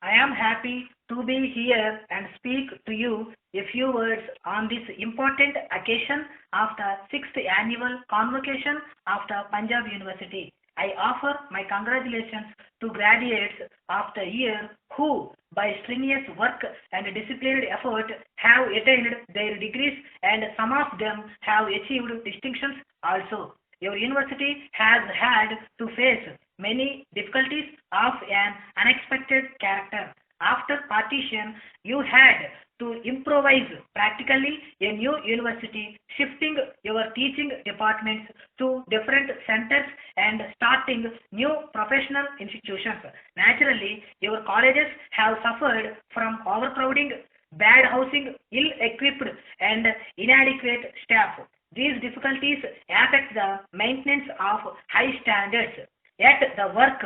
I am happy to be here and speak to you a few words on this important occasion of the 6th annual convocation of the Punjab University. I offer my congratulations to graduates of the year who, by strenuous work and disciplined effort, have attained their degrees and some of them have achieved distinctions also. Your university has had to face many difficulties of an unexpected character. After partition, you had to improvise practically a new university, shifting your teaching departments to different centers and starting new professional institutions. Naturally, your colleges have suffered from overcrowding, bad housing, ill-equipped and inadequate staff. These difficulties affect the maintenance of high standards. Yet the work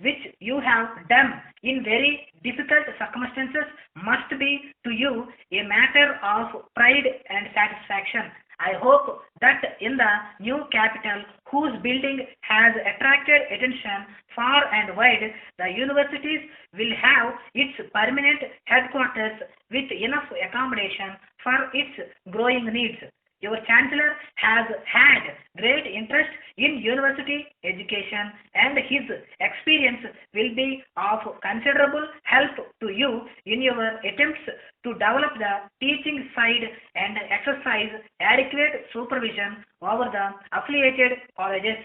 which you have done in very difficult circumstances must be to you a matter of pride and satisfaction. I hope that in the new capital, whose building has attracted attention far and wide, the universities will have its permanent headquarters with enough accommodation for its growing needs. Your Chancellor has had great interest in university education and his experience will be of considerable help to you in your attempts to develop the teaching side and exercise adequate supervision over the affiliated colleges.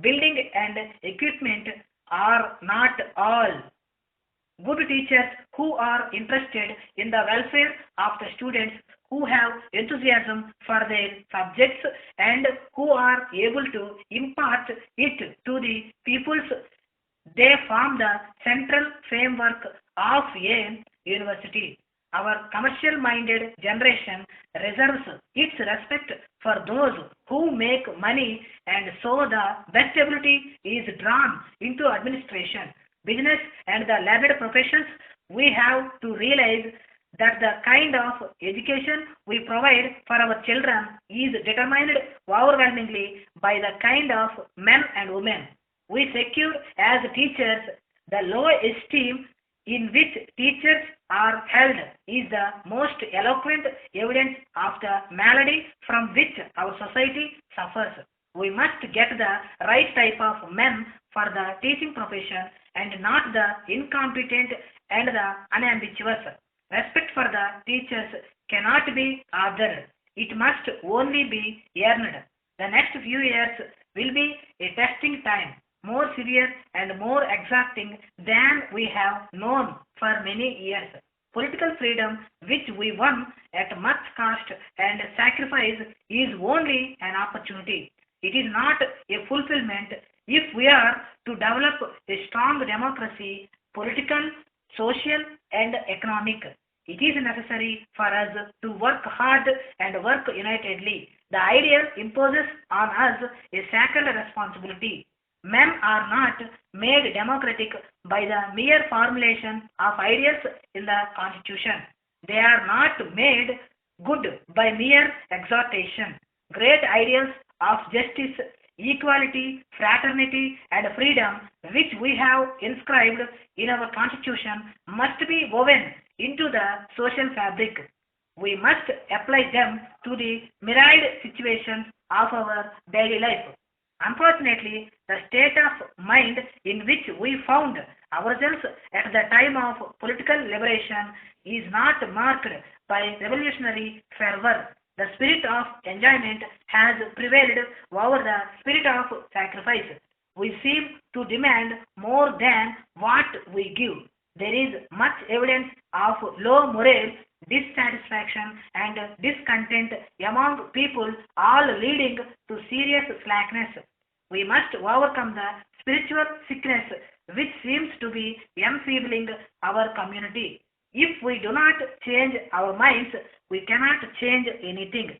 Building and equipment are not all. Good teachers who are interested in the welfare of the students, who have enthusiasm for their subjects and who are able to impart it to the pupils, they form the central framework of a university. Our commercial minded generation reserves its respect for those who make money, and so the best ability is drawn into administration, business and the allied professions. We have to realize that the kind of education we provide for our children is determined overwhelmingly by the kind of men and women we secure as teachers. The low esteem in which teachers are held is the most eloquent evidence of the malady from which our society suffers. We must get the right type of men for the teaching profession and not the incompetent and the unambitious. Respect for the teachers cannot be ordered. It must only be earned. The next few years will be a testing time, more severe and more exacting than we have known for many years. Political freedom, which we won at much cost and sacrifice, is only an opportunity. It is not a fulfillment. If we are to develop a strong democracy, political, social, and economic, it is necessary for us to work hard and work unitedly. The ideal imposes on us a sacred responsibility. Men are not made democratic by the mere formulation of ideas in the Constitution. They are not made good by mere exhortation. Great ideals of justice, equality, fraternity, and freedom, which we have inscribed in our Constitution, must be woven into the social fabric. We must apply them to the myriad situations of our daily life. Unfortunately, the state of mind in which we found ourselves at the time of political liberation is not marked by revolutionary fervor. The spirit of enjoyment has prevailed over the spirit of sacrifice. We seem to demand more than what we give. There is much evidence of low morale, dissatisfaction, and discontent among people, all leading to serious slackness. We must overcome the spiritual sickness which seems to be enfeebling our community. If we do not change our minds, we cannot change anything.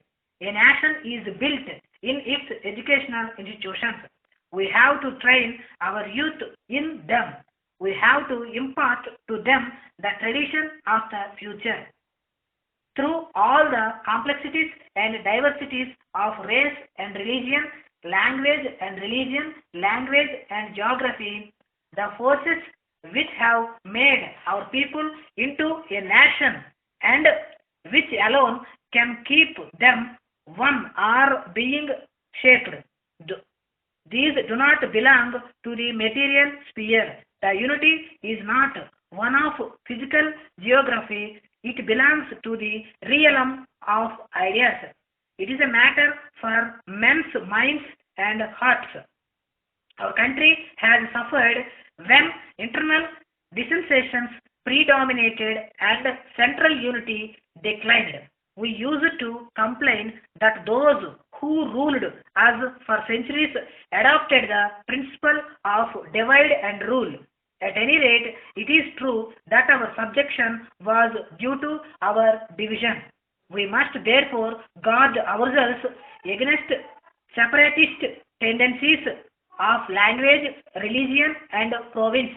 A nation is built in its educational institutions. We have to train our youth in them. We have to impart to them the tradition of the future. Through all the complexities and diversities of race and religion, language and geography, the forces which have made our people into a nation and which alone can keep them one are being shaped. These do not belong to the material sphere. The unity is not one of physical geography, it belongs to the realm of ideas. It is a matter for men's minds and hearts. Our country has suffered when internal dissensions predominated and central unity declined. We used to complain that those who ruled us for centuries adopted the principle of divide and rule. At any rate, it is true that our subjection was due to our division. We must therefore guard ourselves against separatist tendencies of language, religion, and province.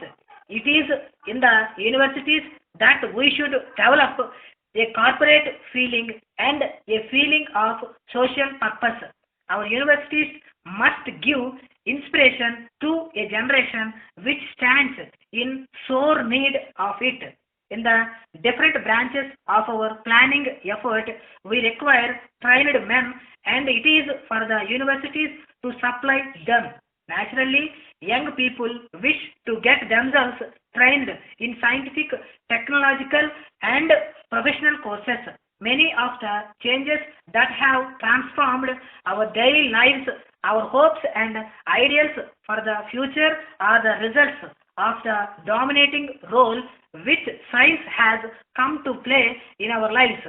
It is in the universities that we should develop a corporate feeling and a feeling of social purpose. Our universities must give inspiration to a generation which stands in sore need of it. In the different branches of our planning effort, we require trained men, and it is for the universities to supply them. Naturally, young people wish to get themselves trained in scientific, technological, and professional courses. Many of the changes that have transformed our daily lives, our hopes and ideals for the future are the results of the dominating role which science has come to play in our lives.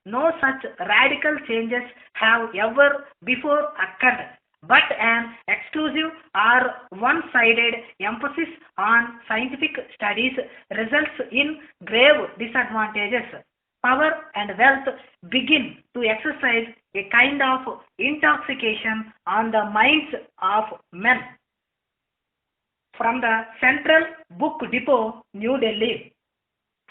No such radical changes have ever before occurred, but an exclusive or one-sided emphasis on scientific studies results in grave disadvantages. Power and wealth begin to exercise a kind of intoxication on the minds of men. From the Central Book Depot, New Delhi.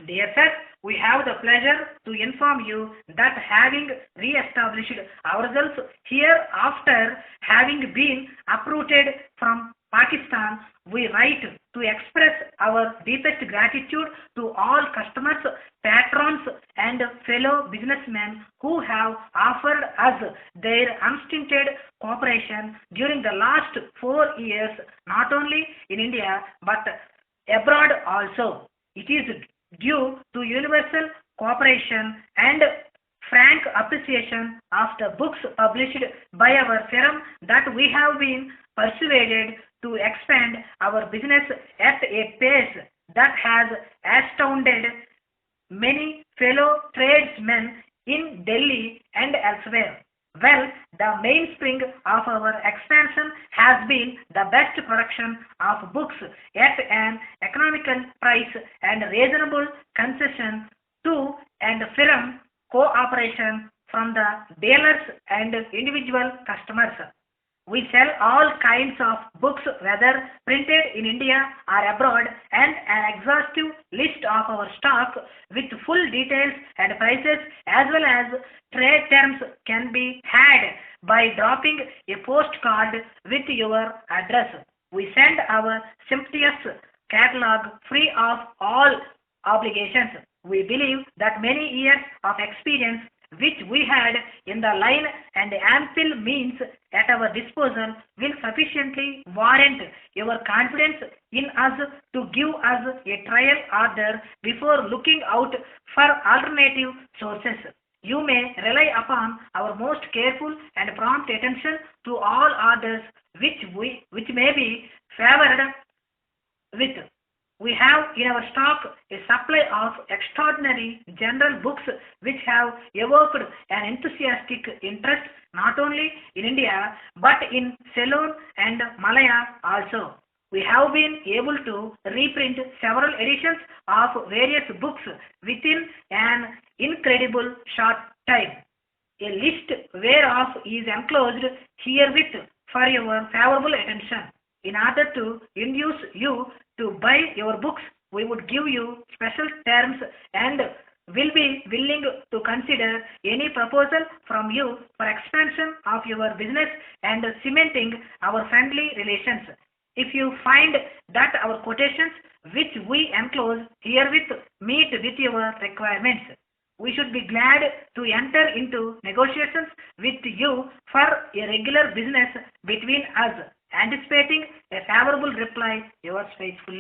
Dear sir, we have the pleasure to inform you that having re-established ourselves here after having been uprooted from Pakistan, we write to express our deepest gratitude to all customers, patrons and fellow businessmen who have offered us their unstinted cooperation during the last 4 years, not only in India but abroad also. It is due to universal cooperation and frank appreciation of the books published by our firm that we have been persuaded to expand our business at a pace that has astounded many fellow tradesmen in Delhi and elsewhere. Well, the mainspring of our expansion has been the best production of books at an economical price and reasonable concession to and firm cooperation from the dealers and individual customers. We sell all kinds of books, whether printed in India or abroad, and an exhaustive list of our stock with full details and prices as well as trade terms can be had by dropping a postcard with your address. We send our sumptuous catalog free of all obligations. We believe that many years of experience which we had in the line and ample means at our disposal will sufficiently warrant your confidence in us to give us a trial order before looking out for alternative sources. You may rely upon our most careful and prompt attention to all orders which may be favored with. We have in our stock a supply of extraordinary general books which have evoked an enthusiastic interest not only in India but in Ceylon and Malaya also. We have been able to reprint several editions of various books within an incredible short time. A list whereof is enclosed herewith for your favorable attention. In order to induce you to buy your books, we would give you special terms and will be willing to consider any proposal from you for expansion of your business and cementing our friendly relations. If you find that our quotations which we enclose herewith meet with your requirements. We should be glad to enter into negotiations with you for a regular business between us, anticipating a favorable reply. Yours faithfully.